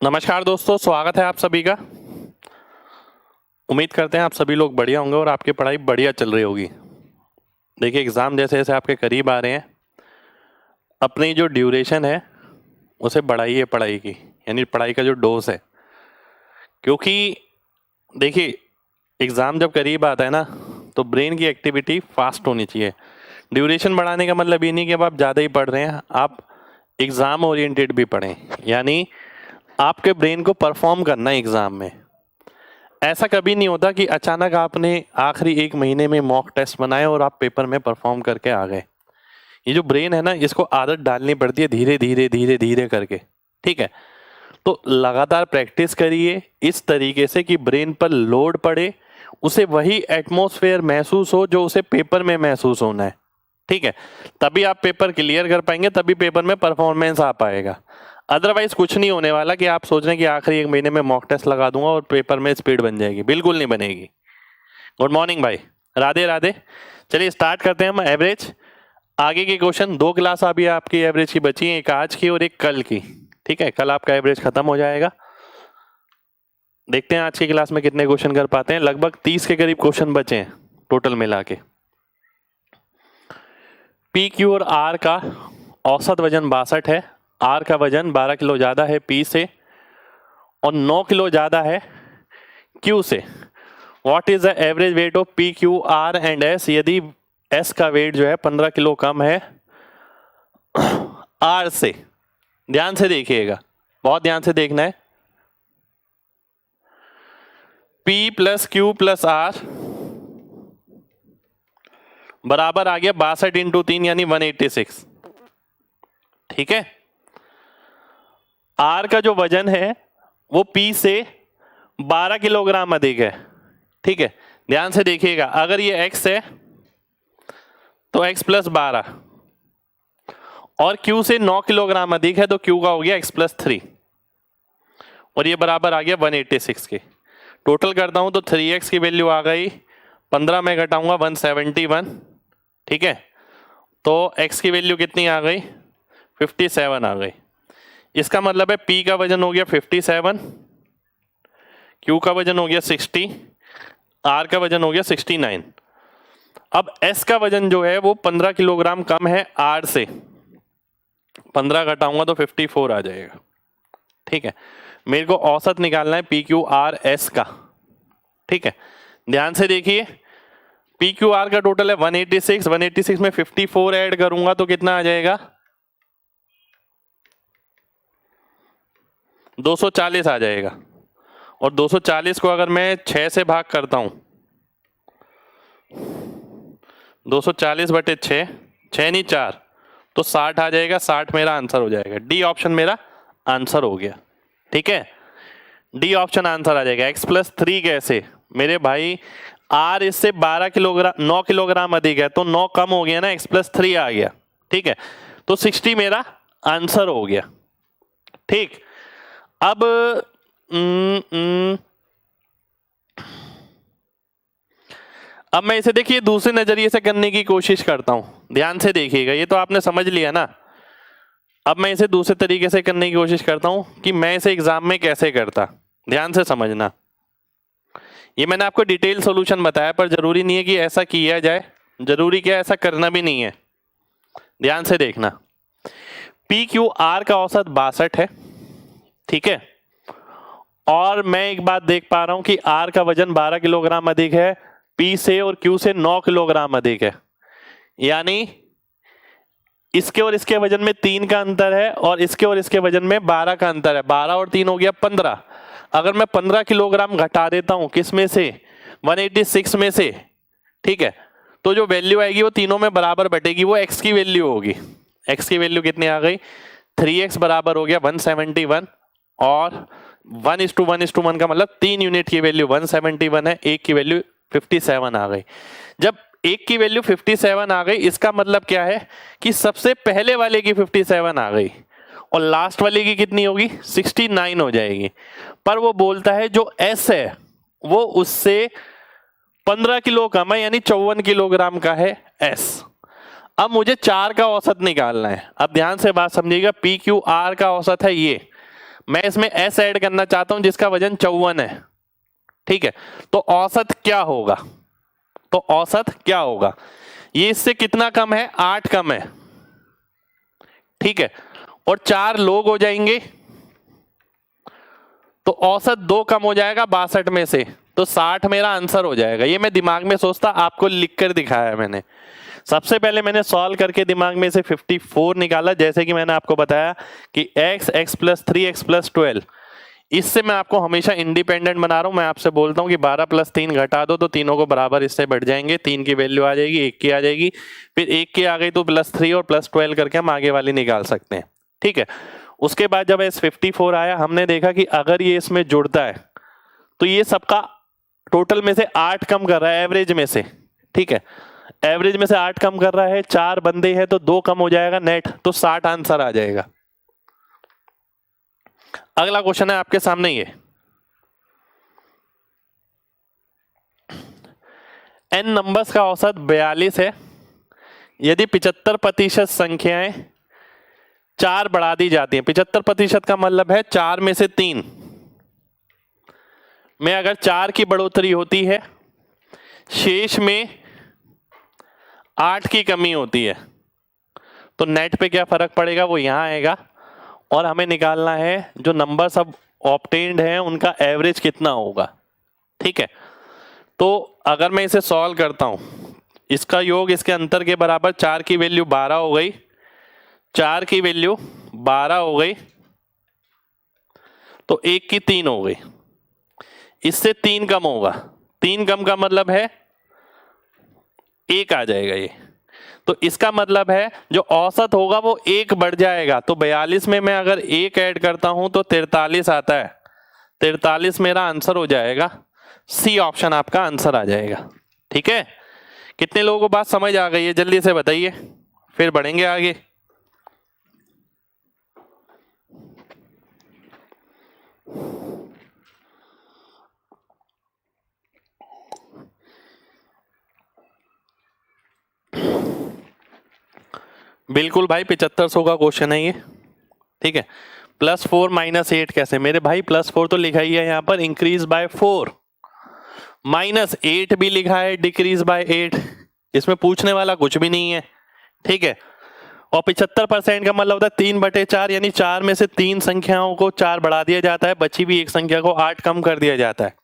नमस्कार दोस्तों, स्वागत है आप सभी का। उम्मीद करते हैं आप सभी लोग बढ़िया होंगे और आपकी पढ़ाई बढ़िया चल रही होगी। देखिए, एग्ज़ाम जैसे जैसे आपके करीब आ रहे हैं, अपनी जो ड्यूरेशन है उसे बढ़ाइए पढ़ाई की, यानी पढ़ाई का जो डोज है। क्योंकि देखिए, एग्ज़ाम जब करीब आता है ना, तो ब्रेन की एक्टिविटी फास्ट होनी चाहिए। ड्यूरेशन बढ़ाने का मतलब ये नहीं कि अब आप ज़्यादा ही पढ़ रहे हैं, आप एग्ज़ाम ओरिएंटेड भी पढ़ें, यानी आपके ब्रेन को परफॉर्म करना है एग्ज़ाम में। ऐसा कभी नहीं होता कि अचानक आपने आखिरी एक महीने में मॉक टेस्ट बनाए और आप पेपर में परफॉर्म करके आ गए। ये जो ब्रेन है ना, इसको आदत डालनी पड़ती है धीरे धीरे धीरे धीरे करके। ठीक है, तो लगातार प्रैक्टिस करिए इस तरीके से कि ब्रेन पर लोड पड़े, उसे वही एटमॉस्फेयर महसूस हो जो उसे पेपर में महसूस होना है। ठीक है, तभी आप पेपर क्लियर कर पाएंगे, तभी पेपर में परफॉर्मेंस आ पाएगा। अदरवाइज कुछ नहीं होने वाला कि आप सोच रहे हैं कि आखिरी एक महीने में मॉक टेस्ट लगा दूंगा और पेपर में स्पीड बन जाएगी। बिल्कुल नहीं बनेगी। गुड मॉर्निंग भाई, राधे राधे। चलिए स्टार्ट करते हैं हम एवरेज। आगे के क्वेश्चन, 2 क्लास अभी आपकी एवरेज की बची है, एक आज की और एक कल की। ठीक है, कल आपका एवरेज खत्म हो जाएगा। देखते हैं आज की क्लास में कितने क्वेश्चन कर पाते हैं। लगभग 30 के करीब क्वेश्चन बचे हैं टोटल मिला के। पी क्यू और आर का औसत वजन 62 है। आर का वजन 12 किलो ज़्यादा है पी से और 9 किलो ज़्यादा है क्यू से। What is the average weight of P Q R and S? यदि एस का वेट जो है 15 किलो कम है आर से। ध्यान से देखिएगा, बहुत ध्यान से देखना है। P plus Q plus R बराबर आ गया 62 इंटू 3 यानी 186। ठीक है, आर का जो वजन है वो पी से 12 किलोग्राम अधिक है। ठीक है, ध्यान से देखिएगा, अगर ये एक्स है तो एक्स प्लस 12 और क्यू से 9 किलोग्राम अधिक है तो क्यू का हो गया एक्स प्लस 3 और ये बराबर आ गया 186 के। टोटल करता हूं तो 3x की वैल्यू आ गई 15 में घटाऊंगा 171। ठीक है, तो x की वैल्यू कितनी आ गई? 57 आ गई। इसका मतलब है p का वजन हो गया 57, q का वजन हो गया 60, r का वजन हो गया 69। अब s का वजन जो है वो 15 किलोग्राम कम है r से। 15 घटाऊंगा तो 54 आ जाएगा। ठीक है, मेरे को औसत निकालना है पी क्यू आर एस का। ठीक है, ध्यान से देखिए, पी क्यू आर का टोटल है 186। 186 में 54 ऐड करूंगा तो कितना आ जाएगा? 240 आ जाएगा। और 240 को अगर मैं 6 से भाग करता हूं, 240 बटे 6, 6 नहीं 4, तो 60 आ जाएगा। 60 मेरा आंसर हो जाएगा। डी ऑप्शन मेरा आंसर हो गया। ठीक है, डी ऑप्शन आंसर आ जाएगा। x प्लस 3 कैसे मेरे भाई? आर इससे 12 किलोग्राम 9 किलोग्राम अधिक है तो 9 कम हो गया ना, x प्लस 3 आ गया। ठीक है, तो 60 मेरा आंसर हो गया। ठीक, अब अब मैं इसे देखिए दूसरे नजरिए से करने की कोशिश करता हूं। ध्यान से देखिएगा, ये तो आपने समझ लिया ना। अब मैं इसे दूसरे तरीके से करने की कोशिश करता हूं कि मैं इसे एग्जाम में कैसे करता। ध्यान से समझना, ये मैंने आपको डिटेल सॉल्यूशन बताया, पर जरूरी नहीं है कि ऐसा किया जाए, जरूरी क्या ऐसा करना भी नहीं है। ध्यान से देखना, पी क्यू आर का औसत 62 है। ठीक है, और मैं एक बात देख पा रहा हूं कि आर का वजन 12 किलोग्राम अधिक है पी से और क्यू से 9 किलोग्राम अधिक है, यानी इसके और इसके वजन में 3 का अंतर है और इसके और इसके वजन में 12 का अंतर है। 12 और 3 हो गया 15। अगर मैं 15 किलोग्राम घटा देता हूं, किस में से? 186 में से। ठीक है, तो जो वैल्यू आएगी वो तीनों में बराबर बटेगी, वो x की वैल्यू होगी। x की वैल्यू कितनी आ गई? 3x बराबर हो गया 171 और 1:1:1 का मतलब 3 यूनिट की वैल्यू 171 है, एक की वैल्यू 57 आ गई। जब एक की वैल्यू 57 आ गई, इसका मतलब क्या है कि सबसे पहले वाले की 57 आ गई और लास्ट वाले की कितनी होगी? 69 हो जाएगी। पर वो बोलता है जो S है वो उससे 15 किलो कम है, यानी 54 किलोग्राम का है S। अब मुझे 4 का औसत निकालना है। अब ध्यान से बात समझिएगा, पी क्यू आर का औसत है ये मैं इसमें S ऐड करना चाहता हूं जिसका वजन 54 है, ठीक है। तो औसत क्या होगा, तो औसत क्या होगा, ये इससे कितना कम है, 8 कम है, ठीक है। और 4 लोग हो जाएंगे तो औसत 2 कम हो जाएगा 62 में से, तो 60 मेरा आंसर हो जाएगा। ये मैं दिमाग में सोचता, आपको लिखकर दिखाया है मैंने। सबसे पहले मैंने सॉल्व करके दिमाग में से 54 निकाला, जैसे कि मैंने आपको बताया कि x, x + 3, x + 12, इससे मैं आपको हमेशा इंडिपेंडेंट बना रहा हूं। मैं आपसे बोलता हूं कि 12 + 3 घटा दो तो तीनों को बराबर इससे बढ़ जाएंगे, 3 की वैल्यू आ जाएगी, 1 की आ जाएगी, फिर 1 की आ गई तो +3 और +12 करके हम आगे वाली निकाल सकते हैं, ठीक है। उसके बाद जब S54 आया, हमने देखा कि अगर ये इसमें जुड़ता है तो ये सबका टोटल में से 8 कम कर रहा है, एवरेज में से, ठीक है। एवरेज में से 8 कम कर रहा है, 4 बंदे हैं तो 2 कम हो जाएगा नेट, तो 60 आंसर आ जाएगा। अगला क्वेश्चन है आपके सामने, ये n नंबर्स का औसत 42 है। यदि 75% संख्याएं 4 बढ़ा दी जाती हैं, 75% का मतलब है 4 में से 3 में अगर 4 की बढ़ोतरी होती है, शेष में 8 की कमी होती है, तो नेट पे क्या फर्क पड़ेगा, वो यहां आएगा। और हमें निकालना है जो नंबर सब ऑब्टेन्ड है उनका एवरेज कितना होगा, ठीक है। तो अगर मैं इसे सॉल्व करता हूं, इसका योग इसके अंतर के बराबर, 4 की वैल्यू 12 हो गई, 4 की वैल्यू 12 हो गई, तो 1 की 3 हो गई, इससे 3 कम होगा, 3 कम का मतलब है 1 आ जाएगा ये। तो इसका मतलब है जो औसत होगा वो 1 बढ़ जाएगा। तो 42 में मैं अगर 1 ऐड करता हूं तो 43 आता है, 43 मेरा आंसर हो जाएगा। सी ऑप्शन आपका आंसर आ जाएगा, ठीक है। कितने लोगों को बात समझ आ गई है, जल्दी से बताइए, फिर बढ़ेंगे आगे। बिल्कुल भाई, 7500 का क्वेश्चन है ये, ठीक है। +4 - 8 कैसे मेरे भाई, +4 तो लिखा ही है यहाँ पर, इंक्रीज बाय 4, -8 भी लिखा है, डिक्रीज बाय 8, इसमें पूछने वाला कुछ भी नहीं है, ठीक है। और 75% का मतलब होता है 3/4, यानी 4 में से 3 संख्याओं को 4 बढ़ा दिया जाता है, बची भी एक संख्या को 8 कम कर दिया जाता है।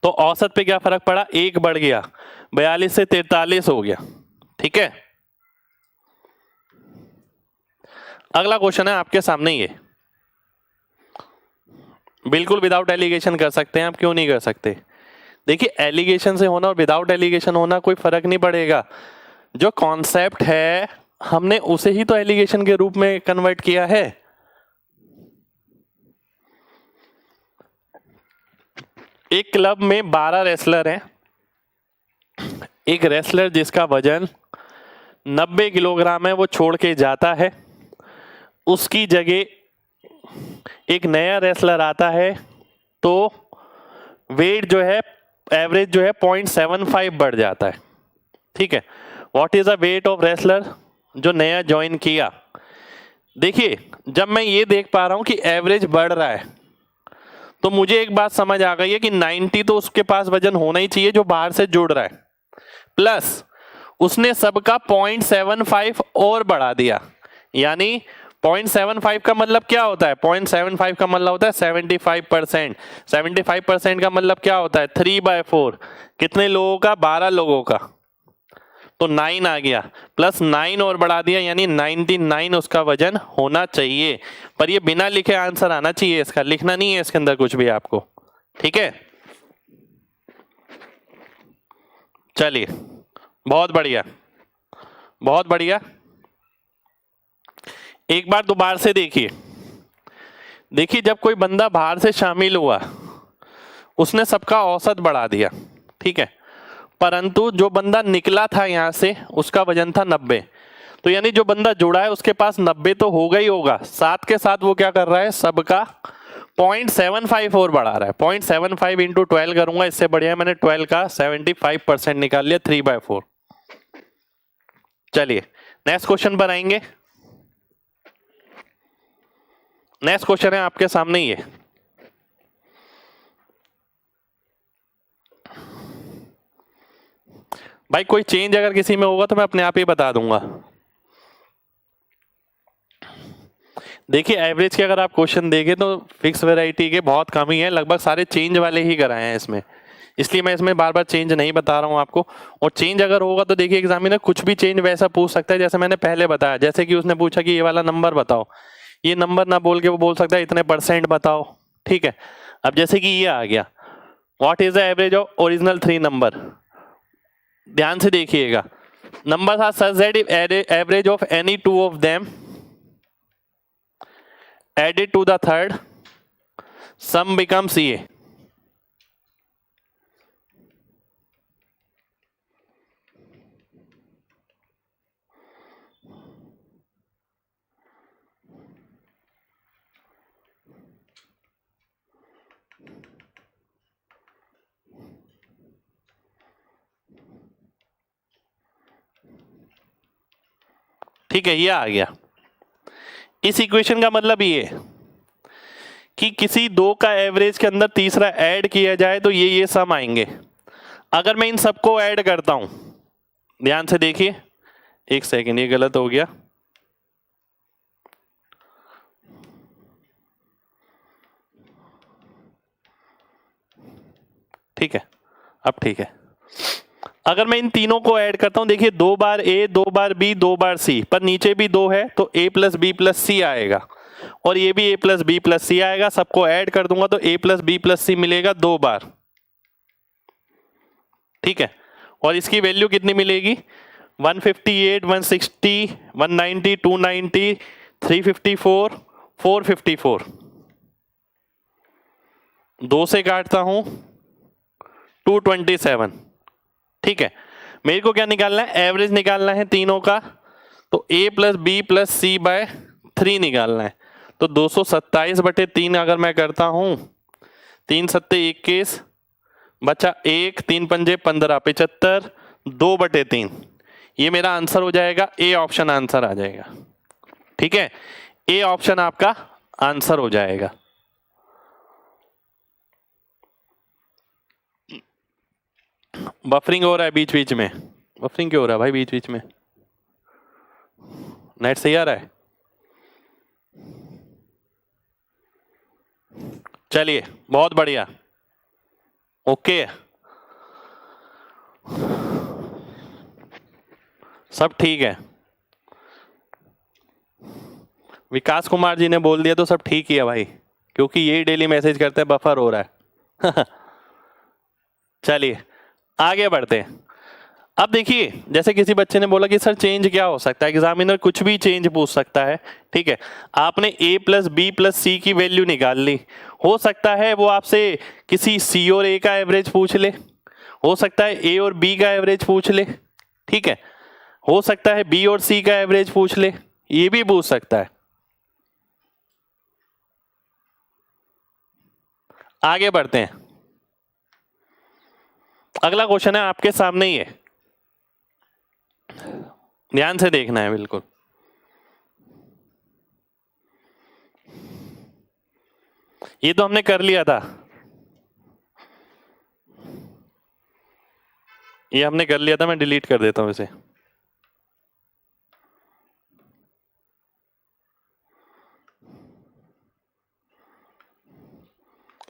तो औसत पे क्या फर्क पड़ा, 1 बढ़ गया, 42 से 43 हो गया, ठीक है। अगला क्वेश्चन है आपके सामने, ये बिल्कुल विदाउट एलिगेशन कर सकते हैं आप, क्यों नहीं कर सकते। देखिए, एलिगेशन से होना और विदाउट एलिगेशन होना कोई फर्क नहीं पड़ेगा, जो कॉन्सेप्ट है हमने उसे ही तो एलिगेशन के रूप में कन्वर्ट किया है। एक क्लब में 12 रेसलर हैं, एक रेसलर जिसका वजन 90 किलोग्राम है वो छोड़ के जाता है, उसकी जगह एक नया रेसलर आता है, तो वेट जो है, एवरेज जो है 0.75 बढ़ जाता है, ठीक है। What is the weight of wrestler जो नया ज्वाइन किया। देखिए, जब मैं ये देख पा रहा हूं कि एवरेज बढ़ रहा है, तो मुझे एक बात समझ आ गई है कि 90 तो उसके पास वजन होना ही चाहिए जो बाहर से जुड़ रहा है, प्लस उसने सबका 0.75 और बढ़ा दिया, यानी 0.75 का मतलब क्या होता है, 0.75 का मतलब होता है 75%, 75% का मतलब क्या होता है 3/4, कितने लोगों का, 12 लोगों का, तो 9 आ गया, प्लस 9 और बढ़ा दिया, यानी 99 उसका वजन होना चाहिए। पर ये बिना लिखे आंसर आना चाहिए, इसका लिखना नहीं है इसके अंदर कुछ भी आपको, ठीक है। चलिए, बहुत बढ़िया, बहुत बढ़िया। एक बार दोबारा से देखिए, जब कोई बंदा बाहर से शामिल हुआ उसने सबका औसत बढ़ा दिया, ठीक है, परंतु जो बंदा निकला था यहां से उसका वजन था 90, तो यानी जो बंदा जुड़ा है उसके पास 90 तो होगा ही होगा, साथ के साथ वो क्या कर रहा है, सबका 0.75 और बढ़ा रहा है। 0.75 × 12 करूंगा, इससे बढ़िया मैंने 12 का 75% निकाल लिया, 3/4। चलिए नेक्स्ट क्वेश्चन पर आएंगे। नेक्स्ट क्वेश्चन है आपके सामने ये, भाई कोई चेंज अगर किसी में होगा तो मैं अपने आप ही बता दूंगा। देखिए एवरेज के अगर आप क्वेश्चन देखें तो फिक्स वैरायटी के बहुत कम ही है, लगभग सारे चेंज वाले ही कराए हैं इसमें, इसलिए मैं इसमें बार बार चेंज नहीं बता रहा हूं आपको। और चेंज अगर होगा तो देखिए एग्जामिनर कुछ भी चेंज वैसा पूछ सकता है जैसे मैंने पहले बताया, जैसे कि उसने पूछा कि ये वाला नंबर बताओ, ये नंबर ना बोल के वो बोल सकता है इतने परसेंट बताओ, ठीक है। अब जैसे कि ये आ गया, what is the average of original 3 number, ध्यान से देखिएगा, number are such that if average of any 2 of them added to the third sum becomes ये, ठीक है। ये आ गया, इस इक्वेशन का मतलब ये कि किसी दो का एवरेज के अंदर तीसरा ऐड किया जाए तो ये सम आएंगे। अगर मैं इन सबको ऐड करता हूं, ध्यान से देखिए, एक सेकंड, ये गलत हो गया, ठीक है, अब ठीक है। अगर मैं इन तीनों को ऐड करता हूं, देखिए 2 बार ए, 2 बार बी, 2 बार सी, पर नीचे भी 2 है तो a प्लस बी प्लस सी आएगा, और ये भी a प्लस बी प्लस सी आएगा, सबको ऐड कर दूंगा तो a प्लस बी प्लस सी मिलेगा 2 बार, ठीक है। और इसकी वैल्यू कितनी मिलेगी, 158, 160, 190, 290, 354, 454, 2 से काटता हूं 227, ठीक है। मेरे को क्या निकालना है, एवरेज निकालना है तीनों का, तो a plus B plus C by 3 निकालना है, तो 227/3 अगर मैं करता हूं, 3 सत्ते 21, बचा 1, 3 पंजे 15, 75, 2/3, ये मेरा आंसर हो जाएगा, ए ऑप्शन आंसर आ जाएगा, ठीक है। ए ऑप्शन आपका आंसर हो जाएगा। बफरिंग हो रहा है बीच बीच में, बफरिंग क्यों हो रहा है भाई बीच बीच में, नेट सही आ रहा है, चलिए बहुत बढ़िया, ओके, सब ठीक है। विकास कुमार जी ने बोल दिया तो सब ठीक ही है भाई, क्योंकि यही डेली मैसेज करते हैं बफर हो रहा है। चलिए आगे बढ़ते हैं। अब देखिए जैसे किसी बच्चे ने बोला कि सर चेंज क्या हो सकता है, एग्जामिनर कुछ भी चेंज पूछ सकता है, ठीक है। आपने a प्लस बी प्लस सी की वैल्यू निकाल ली, हो सकता है वो आपसे किसी c और a का एवरेज पूछ ले, हो सकता है a और b का एवरेज पूछ ले, ठीक है, हो सकता है b और c का एवरेज पूछ ले, ये भी पूछ सकता है। आगे बढ़ते हैं, अगला क्वेश्चन है आपके सामने ही है, ध्यान से देखना है बिल्कुल। ये तो हमने कर लिया था, ये हमने कर लिया था, मैं डिलीट कर देता हूं इसे।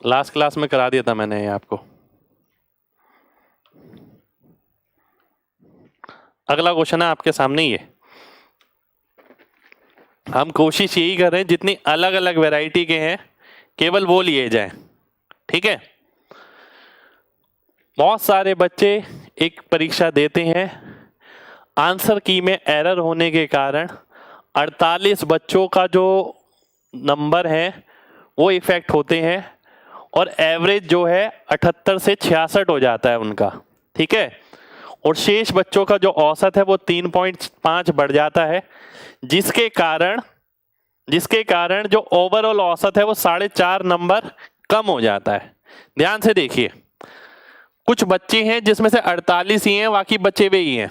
लास्ट क्लास में करा दिया था मैंने ये आपको। अगला क्वेश्चन है आपके सामने ही है, हम कोशिश यही कर रहे हैं जितनी अलग अलग वैरायटी के हैं केवल वो लिए जाएं, ठीक है। बहुत सारे बच्चे एक परीक्षा देते हैं, आंसर की में एरर होने के कारण 48 बच्चों का जो नंबर है वो इफेक्ट होते हैं, और एवरेज जो है 78 से 66 हो जाता है उनका, ठीक है। और शेष बच्चों का जो औसत है वो 3.5 बढ़ जाता है, जिसके कारण जो ओवरऑल औसत है वो 4.5 नंबर कम हो जाता है। ध्यान से देखिए, कुछ बच्चे हैं जिसमें से 48 ही हैं, बाकी बचे हुए ही हैं,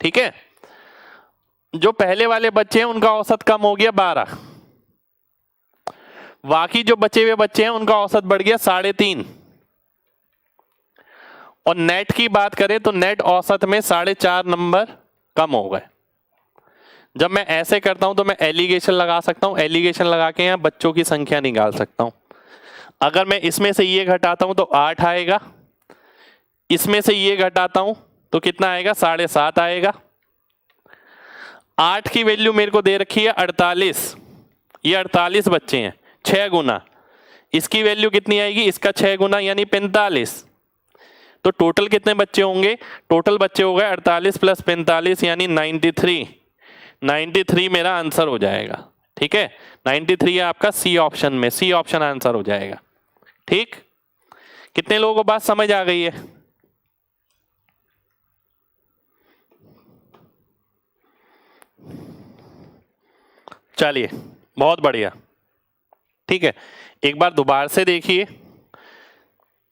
ठीक है। जो पहले वाले बच्चे हैं उनका औसत कम हो गया 12, बाकी जो बचे हुए बच्चे हैं उनका औसत बढ़ गया 3.5, और नेट की बात करें तो नेट औसत में 4.5 नंबर कम हो गए। जब मैं ऐसे करता हूं तो मैं एलिगेशन लगा सकता हूं, एलिगेशन लगा के यहां बच्चों की संख्या निकाल सकता हूं। अगर मैं इसमें से ये घटाता हूं तो 8 आएगा, इसमें से ये घटाता हूं तो कितना आएगा, 7.5 आएगा। 8 की वैल्यू मेरे को दे रखी है 48, ये 48 बच्चे हैं, 6 गुना। इसकी वैल्यू कितनी आएगी, इसका 6 गुना यानी 45। तो टोटल कितने बच्चे होंगे, टोटल बच्चे हो गए 48 प्लस 45 यानी 93। 93 मेरा आंसर हो जाएगा। ठीक है, 93 है आपका सी ऑप्शन में, सी ऑप्शन आंसर हो जाएगा। ठीक, कितने लोगों को बात समझ आ गई है? चलिए, बहुत बढ़िया। ठीक है, एक बार दोबारा से देखिए।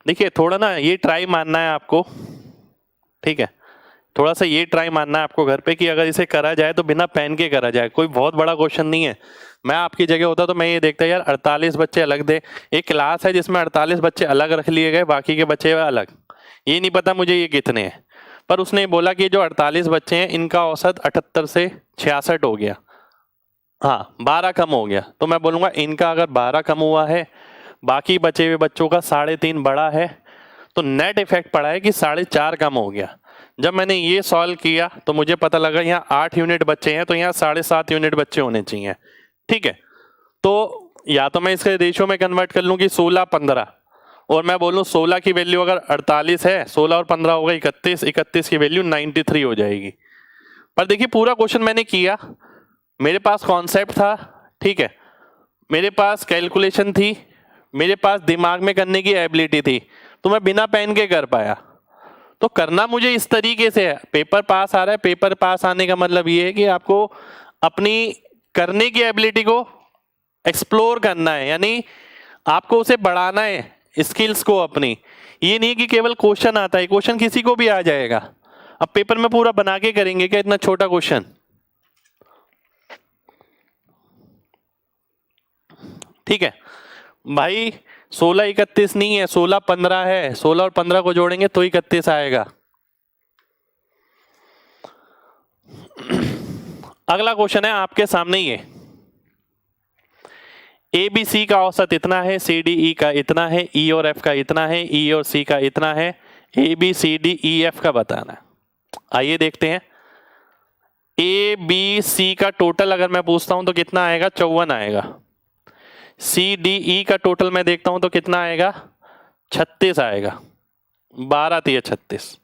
देखिए थोड़ा ना ये ट्राई मानना है आपको। ठीक है, थोड़ा सा ये ट्राई मानना है आपको घर पे कि अगर इसे करा जाए तो बिना पेन के करा जाए। कोई बहुत बड़ा क्वेश्चन नहीं है। मैं आपकी जगह होता तो मैं ये देखता यार 48 बच्चे अलग दे, एक क्लास है जिसमें 48 बच्चे अलग रख लिए गए, बाकी के बच्चे अलग। ये नहीं पता मुझे ये कितने हैं, पर उसने बोला कि जो 48 बच्चे हैं इनका औसत 78 से 66 हो गया। हाँ, 12 कम हो गया, तो मैं बोलूँगा इनका अगर 12 कम हुआ है, बाकी बचे हुए बच्चों का 3.5 बड़ा है, तो नेट इफेक्ट पड़ा है कि 4.5 कम हो गया। जब मैंने ये सॉल्व किया तो मुझे पता लगा यहाँ 8 यूनिट बच्चे हैं, तो यहाँ 7.5 यूनिट बच्चे होने चाहिए। ठीक है, तो या तो मैं इसके रेशियो में कन्वर्ट कर लूँ कि 16-15, और मैं बोलूँ 16 की वैल्यू अगर 48 है, 16 और 15 होगा 31, 31 की वैल्यू 93 हो जाएगी। पर देखिए पूरा क्वेश्चन मैंने किया, मेरे पास कॉन्सेप्ट था, ठीक है, मेरे पास कैलकुलेशन थी, मेरे पास दिमाग में करने की एबिलिटी थी, तो मैं बिना पेन के कर पाया। तो करना मुझे इस तरीके से है। पेपर पास आ रहा है, पेपर पास आने का मतलब ये है कि आपको अपनी करने की एबिलिटी को एक्सप्लोर करना है, यानी आपको उसे बढ़ाना है, स्किल्स को अपनी। ये नहीं कि केवल क्वेश्चन आता है, क्वेश्चन किसी को भी आ जाएगा। अब पेपर में पूरा बना के करेंगे क्या इतना छोटा क्वेश्चन? ठीक है भाई, 16-31 नहीं है, 16-15 है, 16 और 15 को जोड़ेंगे तो 31 आएगा। अगला क्वेश्चन है आपके सामने, ये ए बी सी का औसत इतना है, सी डी ई का इतना है, ई और एफ का इतना है, ई और सी का इतना है, A B C D E F का बताना है। आइए देखते हैं। ए बी सी का टोटल अगर मैं पूछता हूं तो कितना आएगा, 54 आएगा। सी डी ई का टोटल मैं देखता हूं तो कितना आएगा, 36 आएगा। 12 3 36।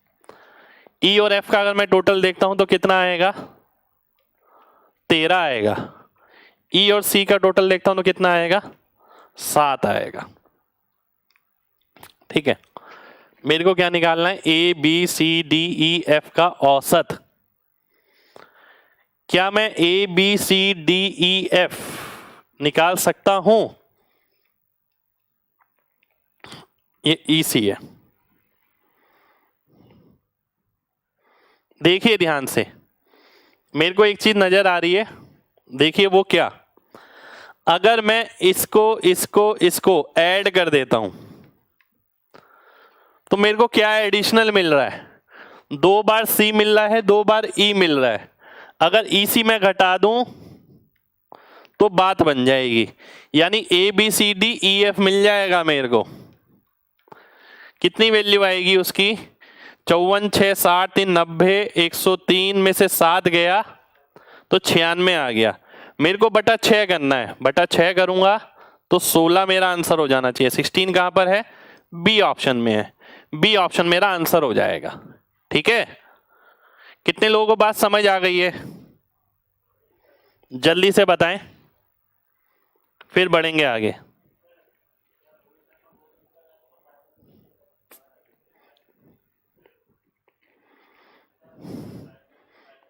ई और एफ का अगर मैं टोटल देखता हूं तो कितना आएगा, 13 आएगा। ई और सी का टोटल देखता हूं तो कितना आएगा, 7 आएगा। ठीक है, मेरे को क्या निकालना है, A B C D E F का औसत। क्या मैं A B C D E F निकाल सकता हूं? ये इसी है, देखिए ध्यान से, मेरे को एक चीज नजर आ रही है, देखिए वो क्या, अगर मैं इसको इसको इसको ऐड कर देता हूं तो मेरे को क्या एडिशनल मिल रहा है, 2 बार सी मिल रहा है, 2 बार ई मिल रहा है। अगर ई सी मैं घटा दूं तो बात बन जाएगी, यानी A B C D E F मिल जाएगा मेरे को। कितनी वैल्यू आएगी उसकी, 54 6 60 3 90, 103 में से 7 गया तो 96 आ गया। मेरे को बटा 6 करना है, बटा 6 करूंगा तो 16 मेरा आंसर हो जाना चाहिए। 16 कहां पर है, बी ऑप्शन में है, बी ऑप्शन मेरा आंसर हो जाएगा। ठीक है, कितने लोगों को बात समझ आ गई है, जल्दी से बताएं, फिर बढ़ेंगे आगे।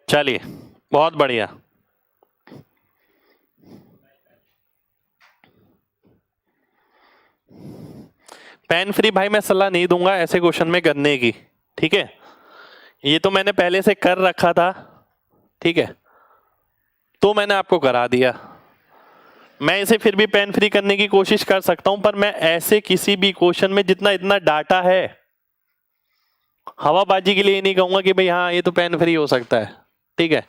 चलिए, बहुत बढ़िया। पेन फ्री भाई मैं सलाह नहीं दूंगा ऐसे क्वेश्चन में करने की। ठीक है, ये तो मैंने पहले से कर रखा था, ठीक है, तो मैंने आपको करा दिया। मैं इसे फिर भी पेन फ्री करने की कोशिश कर सकता हूं, पर मैं ऐसे किसी भी क्वेश्चन में जितना इतना डाटा है, हवाबाजी के लिए नहीं कहूंगा कि भाई हाँ ये तो पेन फ्री हो सकता है, ठीक है,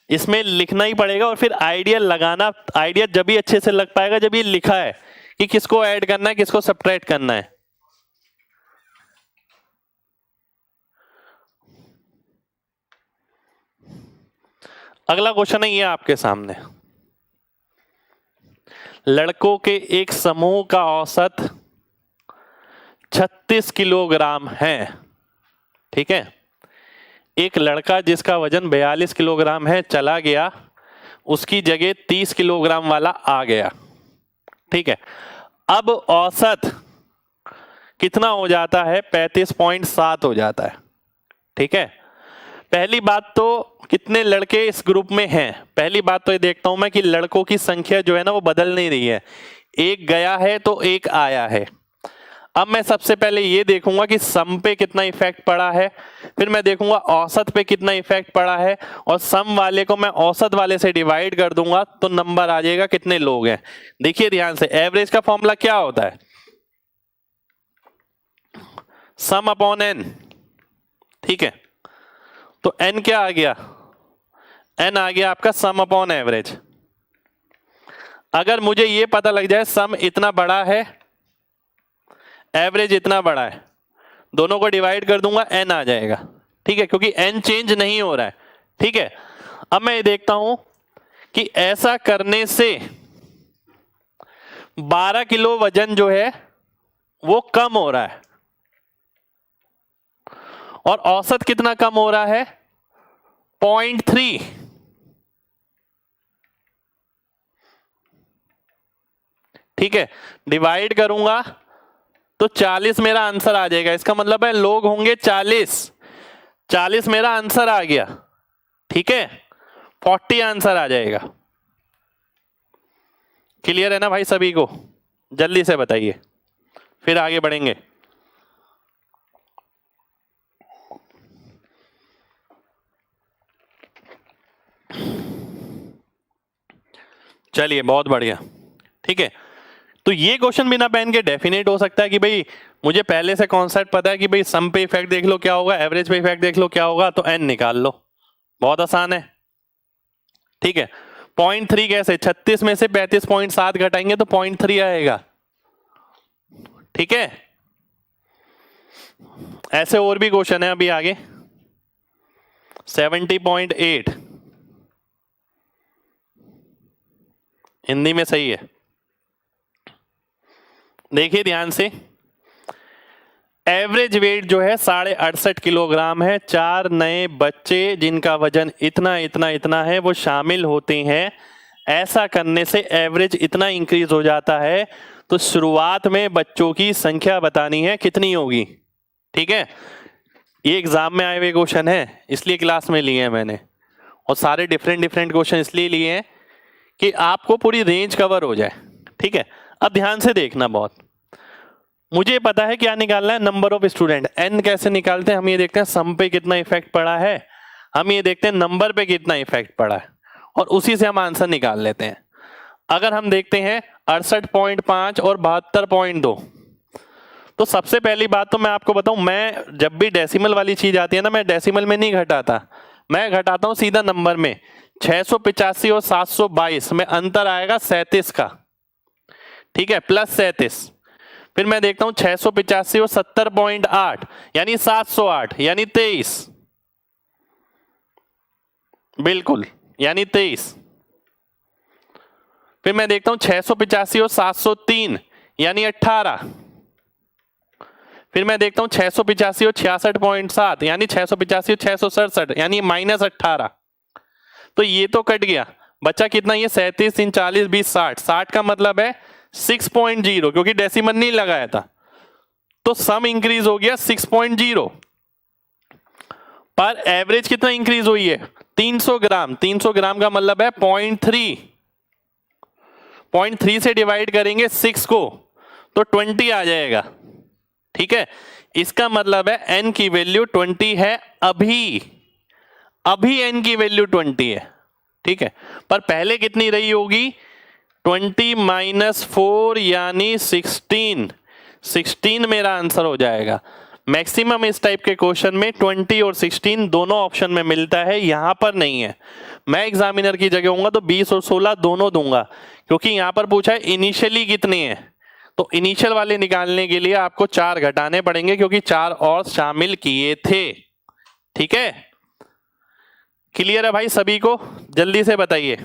इसमें लिखना ही पड़ेगा। और फिर आइडिया लगाना, आइडिया जब भी अच्छे से लग पाएगा जब ये लिखा है कि किसको ऐड करना है किसको सब्ट्रैक्ट करना है। अगला क्वेश्चन है ये आपके सामने, लड़कों के एक समूह का औसत 36 किलोग्राम है, ठीक है। एक लड़का जिसका वजन 42 किलोग्राम है चला गया, उसकी जगह 30 किलोग्राम वाला आ गया, ठीक है। अब औसत कितना हो जाता है? 35.7 हो जाता है, ठीक है। पहली बात तो कितने लड़के इस ग्रुप में हैं, पहली बात तो ये देखता हूं मैं कि लड़कों की संख्या जो है ना वो बदल नहीं रही है, एक गया है तो एक आया है। अब मैं सबसे पहले ये देखूंगा कि सम पे कितना इफेक्ट पड़ा है, फिर मैं देखूंगा औसत पे कितना इफेक्ट पड़ा है, और सम वाले को मैं औसत वाले से डिवाइड कर दूंगा तो नंबर आ जाएगा कितने लोग हैं। देखिए ध्यान से, एवरेज का फॉर्मूला क्या होता है? सम अपॉन एन, ठीक है। तो एन क्या आ गया? एन आ गया आपका सम अपॉन एवरेज। अगर मुझे ये पता लग जाए सम इतना बड़ा है, एवरेज इतना बड़ा है, दोनों को डिवाइड कर दूंगा, एन आ जाएगा, ठीक है, क्योंकि एन चेंज नहीं हो रहा है, ठीक है। अब मैं ये देखता हूं कि ऐसा करने से 12 किलो वजन जो है वो कम हो रहा है, और औसत कितना कम हो रहा है? 0.3, ठीक है। डिवाइड करूंगा तो 40 मेरा आंसर आ जाएगा, इसका मतलब है लोग होंगे 40 मेरा आंसर आ गया, ठीक है। 40 आंसर आ जाएगा। क्लियर है ना भाई सभी को? जल्दी से बताइए, फिर आगे बढ़ेंगे। चलिए बहुत बढ़िया, ठीक है। तो ये क्वेश्चन बिना पेन के डेफिनेट हो सकता है कि भाई मुझे पहले से कॉन्सेप्ट पता है कि भाई सम पे इफेक्ट देख लो क्या होगा, एवरेज पे इफेक्ट देख लो क्या होगा, तो एन निकाल लो, बहुत आसान है, ठीक है। 0.3 कैसे? 36 में से 35.7 घटाएंगे तो 0.3 आएगा, ठीक है। ऐसे और भी क्वेश्चन है अभी आगे। 70.8 हिंदी में सही है, देखिए ध्यान से। एवरेज वेट जो है 68.5 किलोग्राम है, 4 नए बच्चे जिनका वजन इतना इतना इतना है वो शामिल होते हैं, ऐसा करने से एवरेज इतना इंक्रीज हो जाता है, तो शुरुआत में बच्चों की संख्या बतानी है कितनी होगी, ठीक है। ये एग्जाम में आए हुए क्वेश्चन है इसलिए क्लास में लिए हैं मैंने, और सारे डिफरेंट क्वेश्चन इसलिए लिए हैं कि आपको पूरी रेंज कवर हो जाए, ठीक है। अब ध्यान से देखना, बहुत मुझे पता है क्या निकालना है, नंबर ऑफ स्टूडेंट। एन कैसे निकालते हैं? हम ये देखते हैं सम पे कितना इफेक्ट पड़ा है, हम ये देखते हैं नंबर पे कितना इफेक्ट पड़ा है, और उसी से हम आंसर निकाल लेते हैं। अगर हम देखते हैं 68.5 और 72.2, तो सबसे पहली बात तो मैं आपको बताऊं, मैं जब भी डेसिमल वाली चीज आती है ना, मैं डेसिमल में नहीं घटाता, मैं घटाता हूं सीधा नंबर में। 685 और 722 में अंतर आएगा 37 का, ठीक है, प्लस 37। फिर मैं देखता हूं 685 और 70.8 यानी 708 यानी 23, बिल्कुल यानी 23। फिर मैं देखता हूं 685 और 703 यानी 18। फिर मैं देखता हूं 685 और 66.7 यानी 685 और 667 यानी -18। तो ये तो कट गया, बचा कितना? ये 37 3 40 20 60, 60 का मतलब है 6.0, क्योंकि डेसिमल नहीं लगाया था, तो सम इंक्रीज हो गया 6.0। पर एवरेज कितना इंक्रीज हुई है? 300 ग्राम। 300 ग्राम का मतलब है 0.3, 0.3 से डिवाइड करेंगे 6 को तो 20 आ जाएगा, ठीक है। इसका मतलब है n की वैल्यू 20 है, अभी n की वैल्यू 20 है, ठीक है। पर पहले कितनी रही होगी? 20 माइनस 4 यानी 16 मेरा आंसर हो जाएगा। मैक्सिमम इस टाइप के क्वेश्चन में 20 और 16 दोनों ऑप्शन में मिलता है, यहां पर नहीं है। मैं एग्जामिनर की जगह होऊंगा तो 20 और 16 दोनों दूंगा, क्योंकि यहां पर पूछा है इनिशियली कितने हैं, तो इनिशियल वाले निकालने के लिए आपको 4 घटाने पड़ेंगे, क्योंकि 4 और शामिल किए थे। ठीक है, क्लियर है भाई सभी को? जल्दी से बताइए।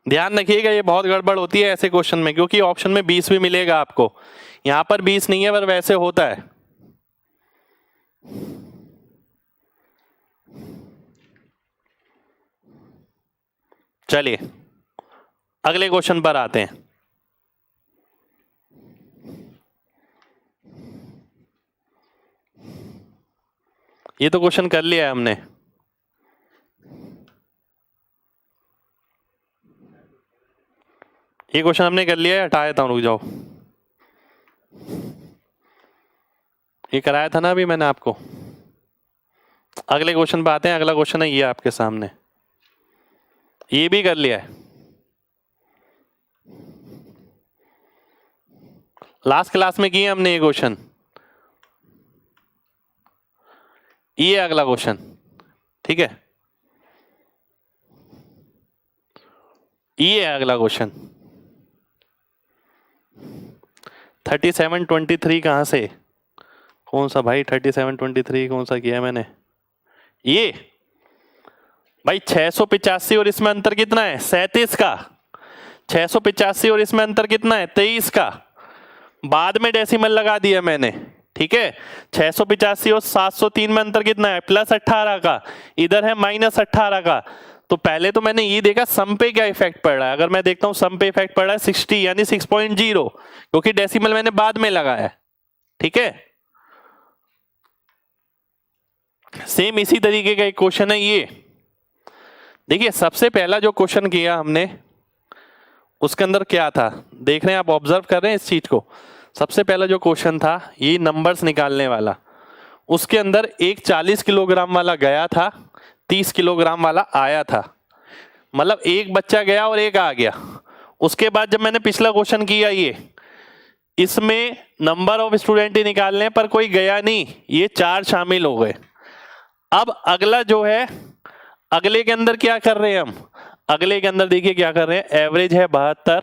ध्यान रखिएगा, ये बहुत गड़बड़ होती है ऐसे क्वेश्चन में, क्योंकि ऑप्शन में 20 भी मिलेगा आपको, यहां पर 20 नहीं है, पर वैसे होता है। चलिए अगले क्वेश्चन पर आते हैं। ये तो क्वेश्चन कर लिया है हमने। ये क्वेश्चन हमने कर लिया है, हटा देता हूं, रुक जाओ। ये कराया था ना अभी मैंने आपको। अगले क्वेश्चन पर आते हैं। अगला क्वेश्चन है ये आपके सामने, ये भी कर लिया है। लास्ट क्लास में किए हमने ये क्वेश्चन। ये अगला क्वेश्चन, ठीक है, ये अगला क्वेश्चन। 3723 कहां से, कौन सा भाई 3723 कौन सा किया है मैंने? ये भाई 685 और इसमें अंतर कितना है? 37 का। 685 और इसमें अंतर कितना है? 23 का। बाद में डेसिमल लगा दिया मैंने, ठीक है। 685 और 703 में अंतर कितना है? प्लस 18 का। इधर है माइनस 18 का। तो पहले तो मैंने ये देखा सम पे क्या इफेक्ट पड़ रहा है। अगर मैं देखता हूं सम पे इफेक्ट पड़ रहा है 60 यानी 6.0, क्योंकि डेसिमल मैंने बाद में लगाया है, ठीक है। सेम इसी तरीके का एक क्वेश्चन है ये। देखिए सबसे पहला जो क्वेश्चन किया हमने उसके अंदर क्या था, देख रहे हैं आप, ऑब्जर्व कर रहे हैं इस चीज को। सबसे पहला जो क्वेश्चन था ये नंबर्स निकालने वाला, उसके अंदर एक 40 किलोग्राम वाला गया था, 30 किलोग्राम वाला आया था। मतलब एक बच्चा गया और एक आ गया। उसके बाद जब मैंने पिछला क्वेश्चन किया ये, इसमें नंबर ऑफ स्टूडेंट ही निकालने पर कोई गया नहीं, ये 4 शामिल हो गए। अब अगला जो है, अगले के अंदर क्या कर रहे हैं हम? अगले के अंदर देखिए क्या कर रहे हैं। एवरेज है 72,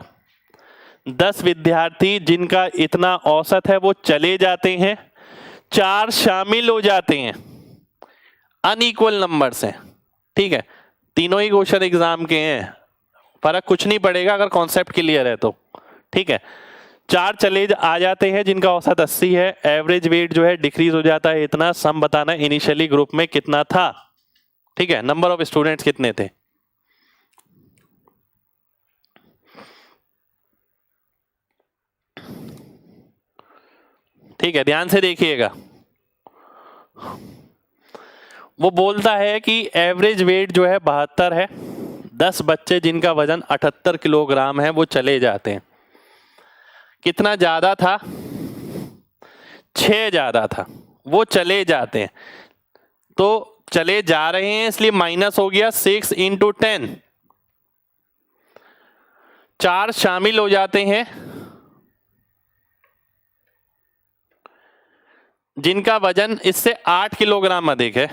10 विद्यार्थी जिनका इतना औसत है वो चले जाते हैं, 4 शामिल हो जाते हैं। अनइक्वल नंबर्स हैं, ठीक है। तीनों ही क्वेश्चन एग्जाम के हैं, फर्क कुछ नहीं पड़ेगा अगर कॉन्सेप्ट क्लियर है तो, ठीक है। 4 चले आ जाते हैं जिनका औसत 80 है। एवरेज वेट जो है डिक्रीज हो जाता है इतना। सम बताना इनिशियली ग्रुप में कितना था, ठीक है। नंबर ऑफ स्टूडेंट्स कितने थे। ठीक है, ध्यान से देखिएगा। वो बोलता है कि एवरेज वेट जो है 72 है, 10 बच्चे जिनका वजन 78 किलोग्राम है वो चले जाते हैं। कितना ज्यादा था? 6 ज्यादा था। वो चले जाते हैं, तो चले जा रहे हैं इसलिए माइनस हो गया 6 इंटू 10। 4 शामिल हो जाते हैं जिनका वजन इससे 8 किलोग्राम अधिक है,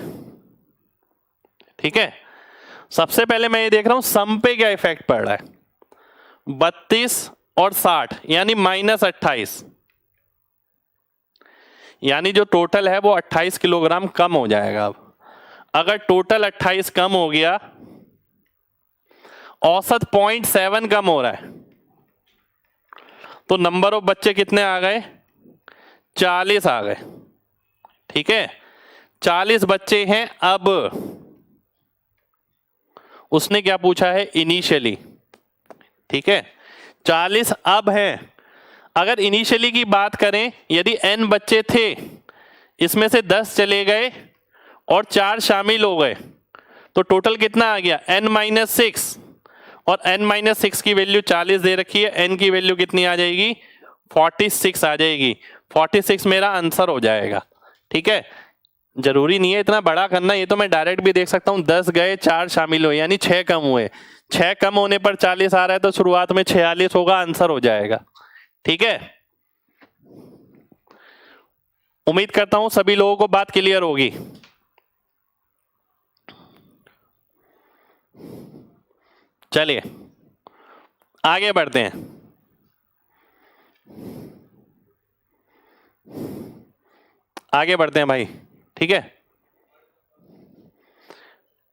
ठीक है। सबसे पहले मैं ये देख रहा हूं सम पे क्या इफेक्ट पड़ रहा है। 32 और 60 यानी माइनस 28, यानी जो टोटल है वो 28 किलोग्राम कम हो जाएगा। अब अगर टोटल 28 कम हो गया, औसत 0.7 कम हो रहा है, तो नंबर ऑफ बच्चे कितने आ गए? 40 आ गए, ठीक है। 40 बच्चे हैं। अब उसने क्या पूछा है? इनिशियली, ठीक है। 40 अब हैं। अगर इनिशियली की बात करें, यदि n बच्चे थे, इसमें से 10 चले गए और 4 शामिल हो गए, तो टोटल कितना आ गया? n-6। और n-6 की वैल्यू 40 दे रखी है, n की वैल्यू कितनी आ जाएगी? 46 आ जाएगी। 46 मेरा आंसर हो जाएगा, ठीक है। जरूरी नहीं है इतना बड़ा करना, ये तो मैं डायरेक्ट भी देख सकता हूं 10 गए 4 शामिल हुए यानी 6 कम हुए, 6 कम होने पर 40 आ रहा है तो शुरुआत में 46 होगा, आंसर हो जाएगा। ठीक है, उम्मीद करता हूं सभी लोगों को बात क्लियर होगी। चलिए आगे बढ़ते हैं। आगे बढ़ते हैं भाई, ठीक है,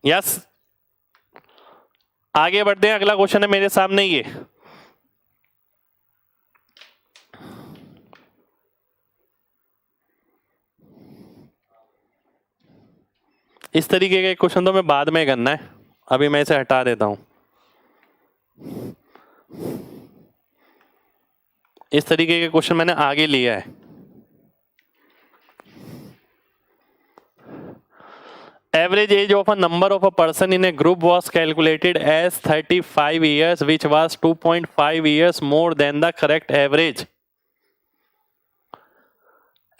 यस आगे बढ़ते हैं। अगला क्वेश्चन है मेरे सामने ये, इस तरीके का क्वेश्चन तो मैं बाद में करना है, अभी मैं इसे हटा देता हूं। इस तरीके के क्वेश्चन मैंने आगे लिया है। Average age of a number of a person in a group was calculated as 35 years, which was 2.5 years more than the correct average.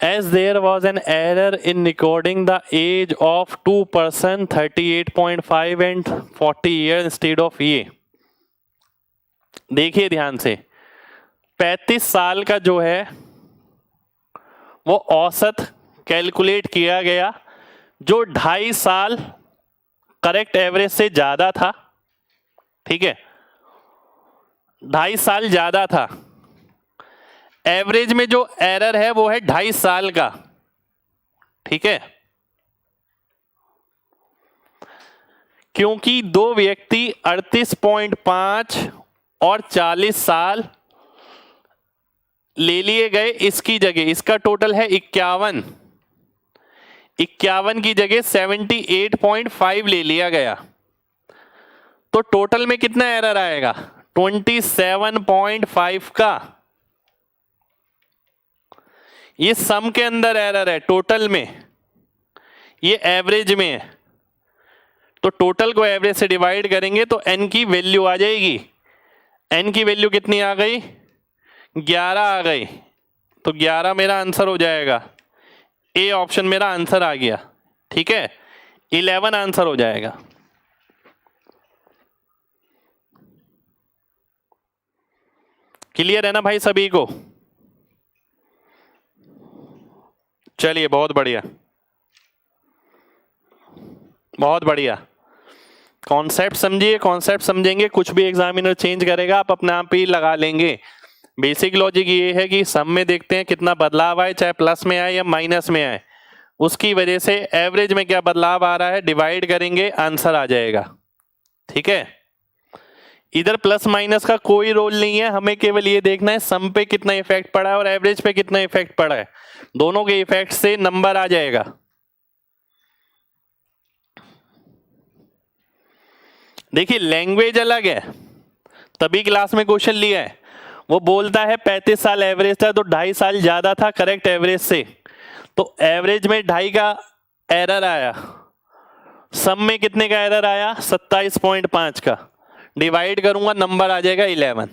As there was an error in recording the age of two person 38.5 and 40 years instead of ये। देखिए ध्यान से, 35 साल का जो है वो औसत कैलकुलेट किया गया जो 2.5 साल करेक्ट एवरेज से ज्यादा था। ठीक है, 2.5 साल ज्यादा था। एवरेज में जो एरर है वो है 2.5 साल का। ठीक है, क्योंकि दो व्यक्ति 38.5 और 40 साल ले लिए गए, इसकी जगह इसका टोटल है 51 की जगह 78.5 ले लिया गया, तो टोटल में कितना एरर आएगा 27.5 का। ये सम के अंदर एरर है, टोटल में ये एवरेज में है, तो टोटल को एवरेज से डिवाइड करेंगे तो n की वैल्यू आ जाएगी। n की वैल्यू कितनी आ गई 11 आ गई, तो 11 मेरा आंसर हो जाएगा। ए ऑप्शन मेरा आंसर आ गया। ठीक है, 11 आंसर हो जाएगा। क्लियर है ना भाई सभी को? चलिए बहुत बढ़िया, बहुत बढ़िया। कॉन्सेप्ट समझिए, कॉन्सेप्ट समझेंगे, कुछ भी एग्जामिनर चेंज करेगा आप अपने आप ही लगा लेंगे। बेसिक लॉजिक ये है कि सम में देखते हैं कितना बदलाव आए, चाहे प्लस में आए या माइनस में आए, उसकी वजह से एवरेज में क्या बदलाव आ रहा है डिवाइड करेंगे, आंसर आ जाएगा। ठीक है, इधर प्लस माइनस का कोई रोल नहीं है, हमें केवल ये देखना है सम पे कितना इफेक्ट पड़ा है और एवरेज पे कितना इफेक्ट पड़ा है, दोनों के इफेक्ट से नंबर आ जाएगा। देखिए लैंग्वेज अलग है, तभी क्लास में क्वेश्चन लिया है। वो बोलता है 35 साल एवरेज था तो 2.5 साल ज्यादा था करेक्ट एवरेज से, तो एवरेज में 2.5 का एरर आया, सम में कितने का एरर आया 27.5 का, डिवाइड करूंगा नंबर आ जाएगा 11।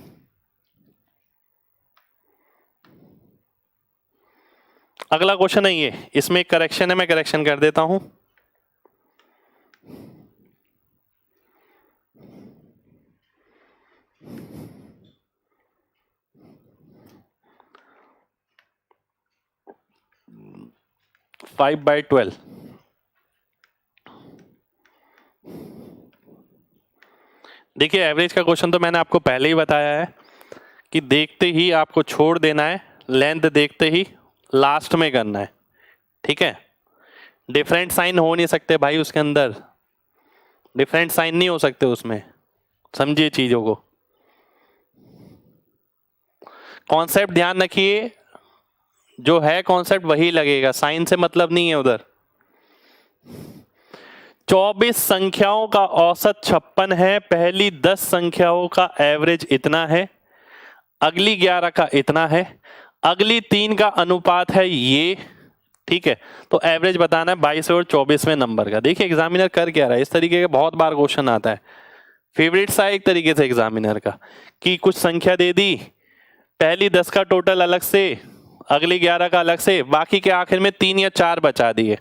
अगला क्वेश्चन है ये, इसमें एक करेक्शन है, मैं करेक्शन कर देता हूं। Five by 12। देखिए एवरेज का क्वेश्चन तो मैंने आपको पहले ही बताया है कि देखते ही आपको छोड़ देना है, लेंथ देखते ही लास्ट में करना है। ठीक है, डिफरेंट साइन हो नहीं सकते भाई उसके अंदर, डिफरेंट साइन नहीं हो सकते उसमें, समझिए चीजों को। कॉन्सेप्ट ध्यान रखिए, जो है कॉन्सेप्ट वही लगेगा, साइन से मतलब नहीं है उधर। 24 संख्याओं का औसत 56 है, पहली 10 संख्याओं का एवरेज इतना है, अगली 11 का इतना है, अगली 3 का अनुपात है ये। ठीक है, तो एवरेज बताना है 22 और 24वें नंबर का। देखिए एग्जामिनर कर क्या रहा है, इस तरीके का बहुत बार क्वेश्चन आता है, फेवरेट सा एक तरीके से एग्जामिनर का, कि कुछ संख्या दे दी, पहली 10 का टोटल अलग से, अगली 11 का अलग से, बाकी के आखिर में 3 या 4 बचा दिए,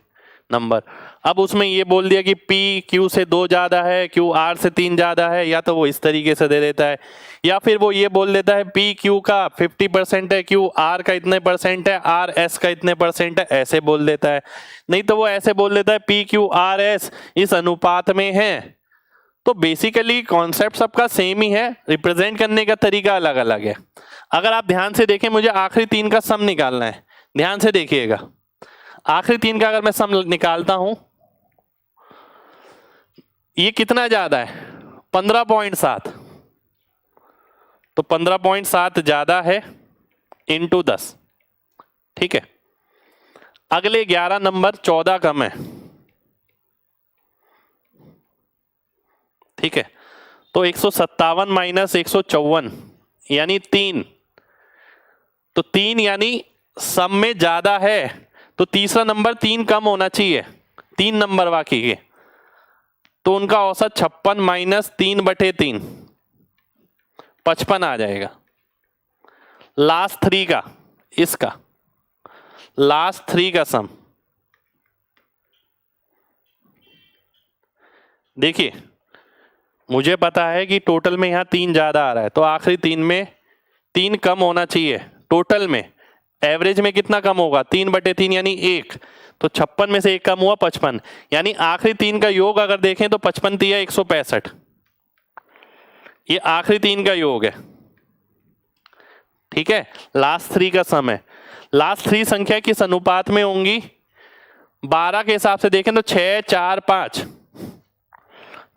नंबर। अब उसमें ये बोल दिया कि P Q से 2 ज़्यादा है, Q R से 3 ज़्यादा है, या तो वो इस तरीके से दे देता है, या फिर वो ये बोल देता है P Q का 50% है, Q R का इतने परसेंट है, R S का इतने परसेंट है, ऐसे बोल देता है। नहीं तो वो ऐसे बोल देता है P Q R S इस अनुपात में है। तो बेसिकली कॉन्सेप्ट सबका सेम ही है, रिप्रेजेंट करने का तरीका अलग अलग है। अगर आप ध्यान से देखें, मुझे आखिरी 3 का सम निकालना है, ध्यान से देखिएगा। आखिरी 3 का अगर मैं सम निकालता हूं, ये कितना ज्यादा है, 15.7, तो 15.7 ज्यादा है इंटू 10, ठीक है। अगले 11 नंबर 14 कम है, ठीक है। तो 157 माइनस 154 यानी 3, तो 3 यानी सम में ज्यादा है, तो तीसरा नंबर 3 कम होना चाहिए, 3 नंबर बाकी के, तो उनका औसत 56 माइनस 3/3 55 आ जाएगा। लास्ट 3 का, इसका लास्ट 3 का सम देखिए, मुझे पता है कि टोटल में यहां 3 ज्यादा आ रहा है, तो आखिरी 3 में 3 कम होना चाहिए। टोटल में एवरेज में कितना कम होगा, 3/3 यानी 1, तो 56 में से 1 कम हुआ 55, यानी आखिरी 3 का योग अगर देखें तो 55 3 165, ये आखिरी 3 का योग है, ठीक है। लास्ट 3 का सम है। लास्ट 3 संख्या किस अनुपात में होंगी, 12 के हिसाब से देखें तो 6 4 5,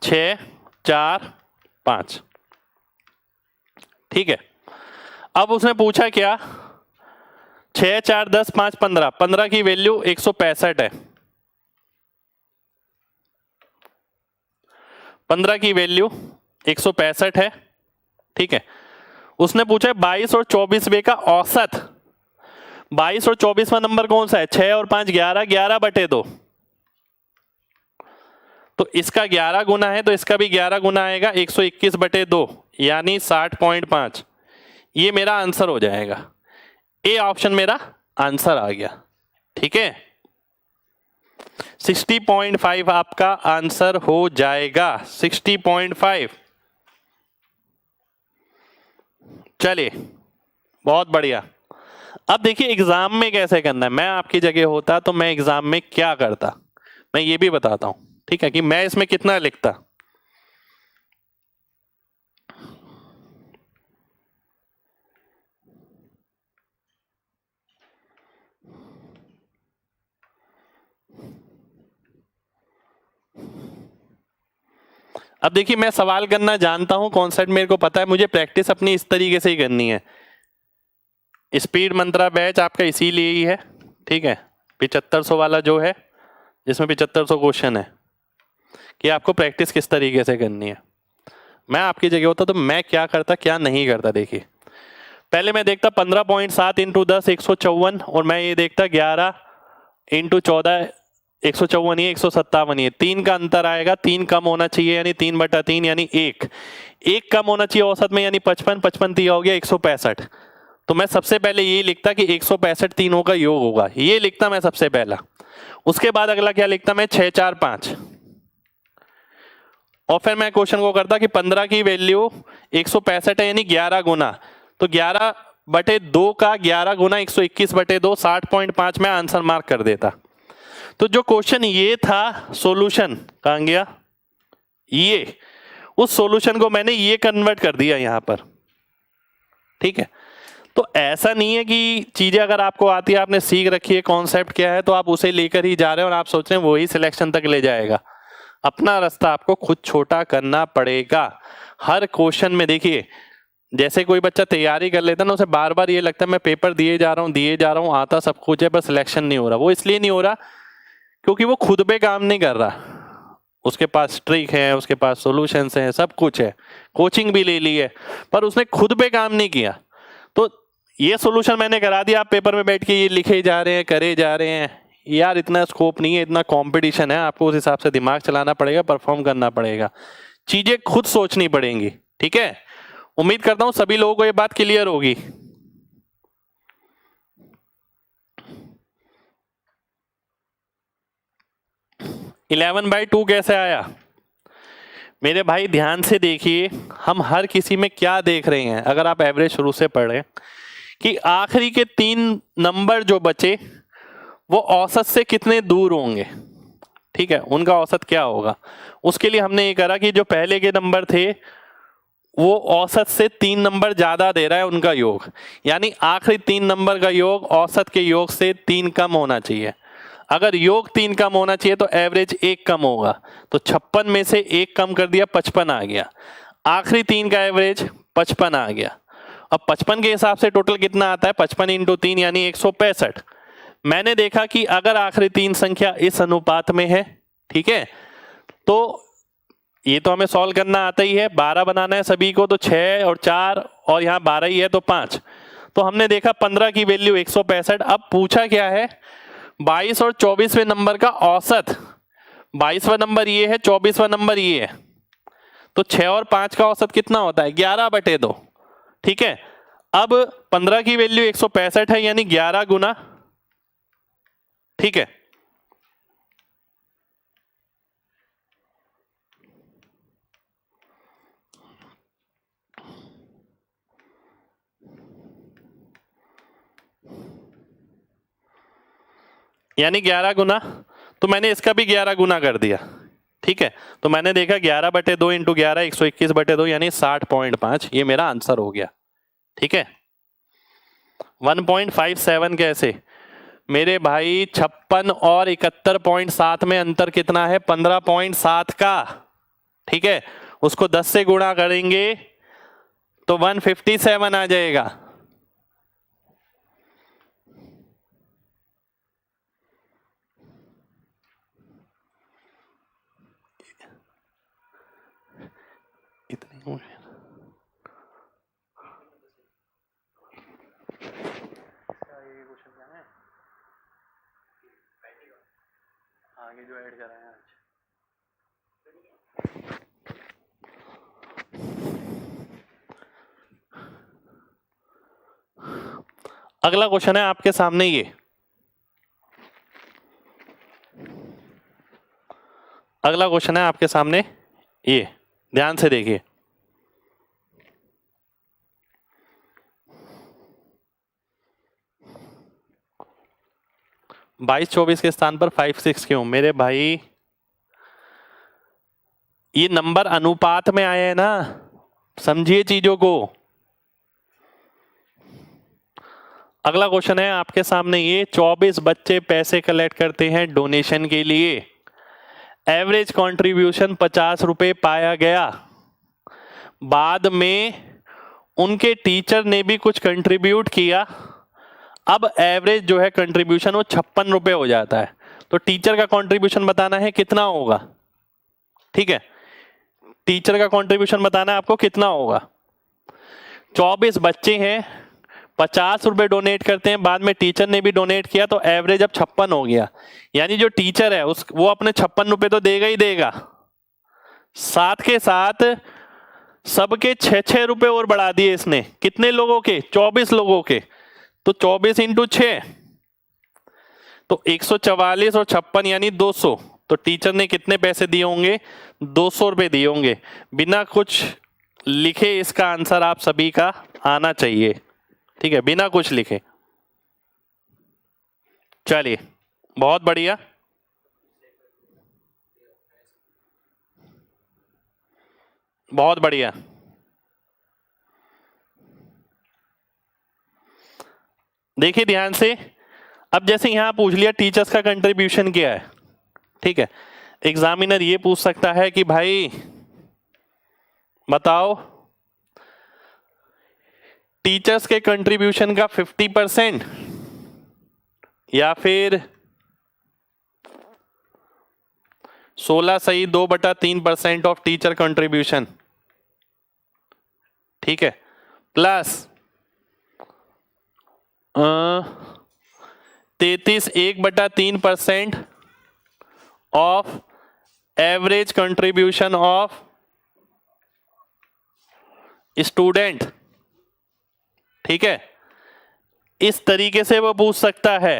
6 4 5, ठीक है। अब उसने पूछा क्या, 6 4 10 5 15, 15 की वैल्यू 165 है, 15 की वैल्यू 165 है, ठीक है। उसने पूछा 22 और 24वें का औसत, 22 और 24वां नंबर कौन सा है, 6 और 5 11, 11/2, तो इसका 11 गुना है तो इसका भी 11 गुना आएगा, 121/2 यानी 60.5, ये मेरा आंसर हो जाएगा। ए ऑप्शन मेरा आंसर आ गया, ठीक है। 60.5 आपका आंसर हो जाएगा, 60.5। चलिए, बहुत बढ़िया। अब देखिए एग्जाम में कैसे करना है, मैं आपकी जगह होता तो मैं एग्जाम में क्या करता, मैं ये भी बताता हूं, ठीक है, कि मैं इसमें कितना लिखता। अब देखिए, मैं सवाल करना जानता हूं, कॉन्सेप्ट मेरे को पता है, मुझे प्रैक्टिस अपनी इस तरीके से ही करनी है। स्पीड मंत्रा बैच आपका इसीलिए ही है, ठीक है, 7500 वाला जो है, जिसमें 7500 क्वेश्चन है, कि आपको प्रैक्टिस किस तरीके से करनी है। मैं आपकी जगह होता तो मैं क्या करता क्या नहीं करता। देखिए, पहले मैं देखता 15.7 इंटू 10 154, और मैं ये देखता 11 इंटू 14 154, ये 157, ये 3 का अंतर आएगा, 3 कम होना चाहिए यानी 3/3 यानी 1 कम होना चाहिए औसत में, यानी 55, 55 3 हो गया 165। तो मैं सबसे पहले ये लिखता कि 165 तीनों का योग होगा, ये लिखता मैं सबसे पहला। उसके बाद अगला क्या लिखता मैं, 6 4 5, और फिर मैं क्वेश्चन को करता कि 15 की वैल्यू 165 है यानी 11 गुना, तो 11/2 का 11 गुना 121/2 60.5 में आंसर मार्क कर देता। तो जो क्वेश्चन ये था सॉल्यूशन कहां गया, ये उस सॉल्यूशन को मैंने ये कन्वर्ट कर दिया यहां पर, ठीक है। तो ऐसा नहीं है कि चीजें अगर आपको आती है, आपने सीख रखी है कॉन्सेप्ट क्या है, तो आप उसे लेकर ही जा रहे हैं और आप सोच रहे हैं वही सिलेक्शन तक ले जाएगा। अपना रास्ता आपको खुद छोटा करना पड़ेगा। हर क्वेश्चन में देखिए, जैसे कोई बच्चा तैयारी कर लेता है ना, उसे बार बार ये लगता है मैं पेपर दिए जा रहा हूँ आता सब कुछ है, पर सिलेक्शन नहीं हो रहा। वो इसलिए नहीं हो रहा क्योंकि वो खुद पे काम नहीं कर रहा। उसके पास ट्रिक है, उसके पास सॉल्यूशंस हैं, सब कुछ है, कोचिंग भी ले ली है, पर उसने खुद पे काम नहीं किया। तो ये सॉल्यूशन मैंने करा दिया, आप पेपर में बैठ के ये लिखे जा रहे हैं, करे जा रहे हैं, यार इतना स्कोप नहीं है, इतना कंपटीशन है, आपको उस हिसाब से दिमाग चलाना पड़ेगा, परफॉर्म करना पड़ेगा, चीजें खुद सोचनी पड़ेंगी, ठीक है। उम्मीद करता हूं सभी लोगों को ये बात क्लियर होगी। 11/2 कैसे आया? मेरे भाई ध्यान से देखिए, हम हर किसी में क्या देख रहे हैं, अगर आप एवरेज शुरू से पढ़ें, कि आखिरी के 3 नंबर जो बचे वो औसत से कितने दूर होंगे, ठीक है, उनका औसत क्या होगा। उसके लिए हमने ये करा कि जो पहले के नंबर थे वो औसत से 3 नंबर ज्यादा दे रहा है उनका योग, यानी आखिरी 3 नंबर का योग औसत के योग से 3 कम होना चाहिए। अगर योग 3 कम होना चाहिए तो एवरेज 1 कम होगा, तो 56 में से 1 कम कर दिया, 55 आ गया। आखिरी 3 का एवरेज 55 आ गया। अब 55 के हिसाब से टोटल कितना आता है, 55 × 3 यानी 165। मैंने देखा कि अगर आखिरी 3 संख्या इस अनुपात में है, ठीक है, तो ये तो हमें सॉल्व करना आता ही है, 12 बनाना है सभी को, तो 6 और 4 और यहाँ 12 ही है तो 5। तो हमने देखा 15 की वैल्यू 165। अब पूछा क्या है, 22 और 24वें नंबर का औसत। 22वां नंबर ये है, 24वां नंबर ये है, तो 6 और 5 का औसत कितना होता है, 11/2, ठीक है। अब 15 की वैल्यू 165 है, यानी 11 गुना, ठीक है। यानी 11 गुना, तो मैंने इसका भी 11 गुना कर दिया, ठीक है। तो मैंने देखा 11/2 × 11 121/2 यानी 60.5, ये मेरा आंसर हो गया, ठीक है। 1.57 कैसे मेरे भाई, 56 और 71.7 में अंतर कितना है, 15.7 का, ठीक है। उसको 10 से गुणा करेंगे तो 157 आ जाएगा। इतने हो गए। आगे जो ऐड करा है आज, अगला क्वेश्चन है आपके सामने, ये अगला क्वेश्चन है आपके सामने, ये ध्यान से देखिए। बाईस 24 के स्थान पर 5 6 क्यों मेरे भाई, ये नंबर अनुपात में आए हैं ना, समझिए चीजों को। अगला क्वेश्चन है आपके सामने, ये 24 बच्चे पैसे कलेक्ट करते हैं डोनेशन के लिए, एवरेज कंट्रीब्यूशन 50 रुपए पाया गया, बाद में उनके टीचर ने भी कुछ कंट्रीब्यूट किया, अब एवरेज जो है कंट्रीब्यूशन वो 56 रुपए हो जाता है। तो टीचर का कंट्रीब्यूशन बताना है कितना होगा, ठीक है, टीचर का कंट्रीब्यूशन बताना है आपको कितना होगा। 24 बच्चे हैं, 50 रुपए डोनेट करते हैं, बाद में टीचर ने भी डोनेट किया, तो एवरेज अब 56 हो गया। यानी जो टीचर है वो अपने 56 रुपए तो देगा ही देगा, साथ के साथ सबके 6 रुपए और बढ़ा दिए इसने। कितने लोगों के, 24 लोगों के, तो 24 × 6 तो 144 और 56 यानी 200। तो टीचर ने कितने पैसे दिए होंगे, 200 रुपए दिए होंगे। बिना कुछ लिखे इसका आंसर आप सभी का आना चाहिए, ठीक है, बिना कुछ लिखे। चलिए बहुत बढ़िया, बहुत बढ़िया। देखिए ध्यान से, अब जैसे यहां पूछ लिया टीचर्स का कंट्रीब्यूशन क्या है, ठीक है, एग्जामिनर ये पूछ सकता है कि भाई बताओ टीचर्स के कंट्रीब्यूशन का 50% या फिर 16 सही 2/3% ऑफ टीचर कंट्रीब्यूशन, ठीक है, plus 33 1/3% of average contribution of student, ठीक है। इस तरीके से वो पूछ सकता है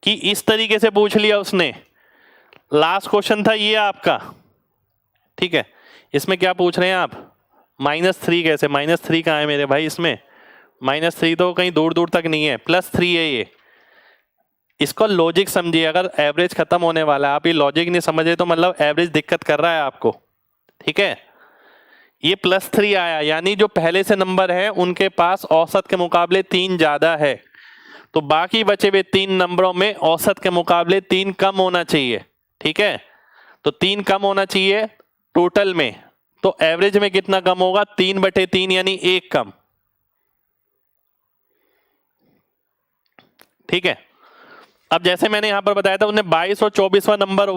कि इस तरीके से पूछ लिया उसने, लास्ट क्वेश्चन था ये आपका, ठीक है। इसमें क्या पूछ रहे हैं आप, -3 कैसे, -3 कहाँ है मेरे भाई, इसमें -3 तो कहीं दूर दूर तक नहीं है, +3 है ये। इसको लॉजिक समझिए, अगर एवरेज खत्म होने वाला है, आप ये लॉजिक नहीं समझे तो मतलब एवरेज दिक्कत कर रहा है आपको, ठीक है। ये +3 आया, यानी जो पहले से नंबर है उनके पास औसत के मुकाबले 3 ज्यादा है, तो बाकी बचे हुए 3 नंबरों में औसत के मुकाबले 3 कम होना चाहिए, ठीक है। तो 3 कम होना चाहिए टोटल में, तो एवरेज में कितना कम होगा, 3/3 यानी 1 कम, ठीक है। अब जैसे मैंने यहां पर बताया था, उन्हें 22 और 24वां नंबर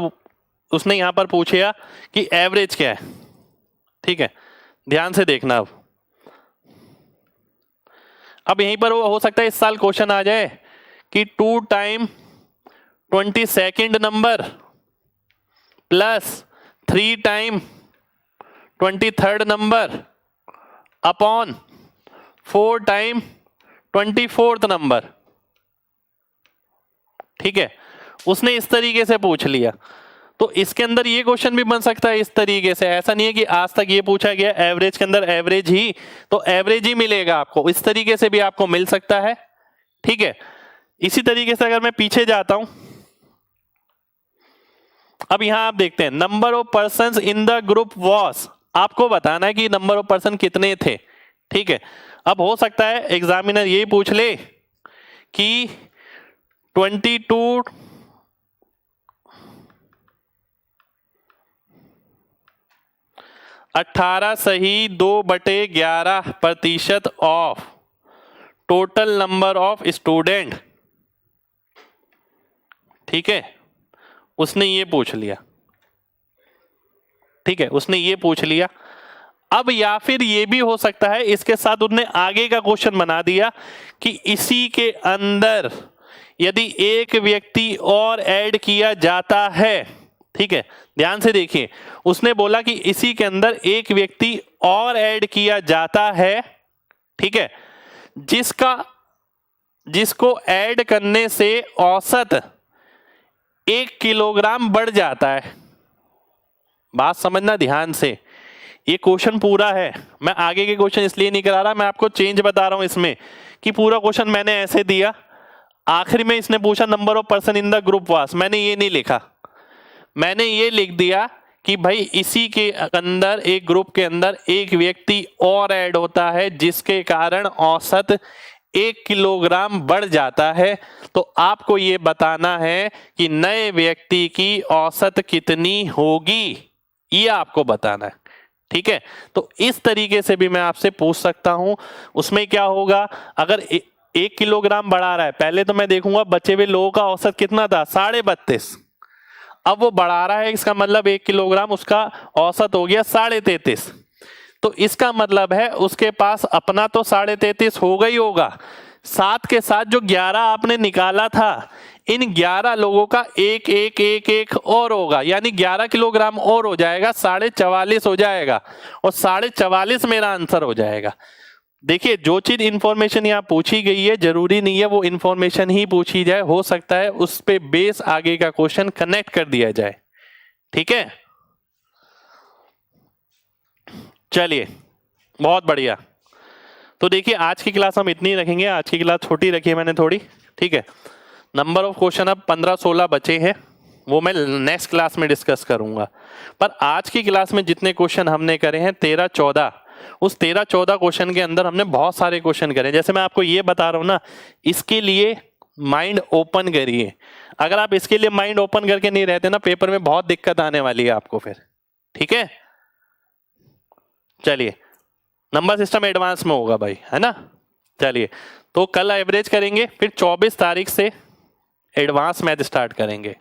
उसने यहां पर पूछा कि एवरेज क्या है, ठीक है। ध्यान से देखना। अब यहीं पर वो हो सकता है इस साल क्वेश्चन आ जाए कि 2 time 22nd number plus 3 time 23rd number upon 4 time 24th number, ठीक है। उसने इस तरीके से पूछ लिया, तो इसके अंदर ये क्वेश्चन भी बन सकता है इस तरीके से। ऐसा नहीं है कि आज तक ये पूछा गया एवरेज के अंदर एवरेज ही, तो एवरेज ही मिलेगा आपको, इस तरीके से भी आपको मिल सकता है, ठीक है। इसी तरीके से अगर मैं पीछे जाता हूं, अब यहां आप देखते हैं number of persons in the group was, आपको बताना है कि नंबर ऑफ पर्सन कितने थे, ठीक है। अब हो सकता है एग्जामिनर ये पूछ ले कि 22 18 सही 2/11% of total number of student, ठीक है। उसने ये पूछ लिया, ठीक है, उसने ये पूछ लिया। अब या फिर ये भी हो सकता है इसके साथ उन्होंने आगे का क्वेश्चन बना दिया कि इसी के अंदर यदि एक व्यक्ति और ऐड किया जाता है, ठीक है। ध्यान से देखिए, उसने बोला कि इसी के अंदर एक व्यक्ति और ऐड किया जाता है, ठीक है, जिसको ऐड करने से औसत 1 किलोग्राम बढ़ जाता है। बात समझना ध्यान से, ये क्वेश्चन पूरा है, मैं आगे के क्वेश्चन इसलिए नहीं करा रहा, मैं आपको चेंज बता रहा हूं इसमें कि पूरा क्वेश्चन मैंने ऐसे दिया, आखिर में इसने पूछा number of person in the group वास, मैंने ये नहीं लिखा, मैंने ये लिख दिया कि भाई इसी के अंदर एक ग्रुप के अंदर एक व्यक्ति और ऐड होता है जिसके कारण औसत 1 किलोग्राम बढ़ जाता है, तो आपको ये बताना है कि नए व्यक्ति की औसत कितनी होगी, ये आपको बताना है, ठीक है। तो इस तरीके से भी मैं आपसे पूछ सकता हूं। उसमें क्या होगा, अगर 1 किलोग्राम बढ़ा रहा है, पहले तो मैं देखूंगा बचे हुए लोगों का औसत कितना था, 32.5, अब वो बढ़ा रहा है, इसका मतलब 1 किलोग्राम उसका औसत हो गया 33.5, तो इसका मतलब है उसके पास अपना तो 33.5 होगा ही होगा, साथ के साथ जो 11 आपने निकाला था, इन 11 लोगों का एक एक एक एक और होगा, यानी 11 किलोग्राम और हो जाएगा, 44.5 हो जाएगा, और 44.5 मेरा आंसर हो जाएगा। देखिए, जो चीज इंफॉर्मेशन यहाँ पूछी गई है जरूरी नहीं है वो इंफॉर्मेशन ही पूछी जाए, हो सकता है उस पे बेस आगे का क्वेश्चन कनेक्ट कर दिया जाए, ठीक है। चलिए, बहुत बढ़िया। तो देखिए, आज की क्लास हम इतनी रखेंगे, आज की क्लास छोटी रखी है मैंने थोड़ी, ठीक है। नंबर ऑफ क्वेश्चन अब 15-16 बचे हैं, वो मैं नेक्स्ट क्लास में डिस्कस करूंगा, पर आज की क्लास में जितने क्वेश्चन हमने करे हैं 13-14, उस 13-14 क्वेश्चन के अंदर हमने बहुत सारे क्वेश्चन करे। जैसे मैं आपको ये बता रहा हूं ना, इसके लिए माइंड ओपन करिए, अगर आप इसके लिए माइंड ओपन करके नहीं रहते ना, पेपर में बहुत दिक्कत आने वाली है आपको फिर, ठीक है। चलिए, नंबर सिस्टम एडवांस में होगा भाई, है ना। चलिए, तो कल एवरेज करेंगे, फिर 24 तारीख से एडवांस मैथ स्टार्ट करेंगे।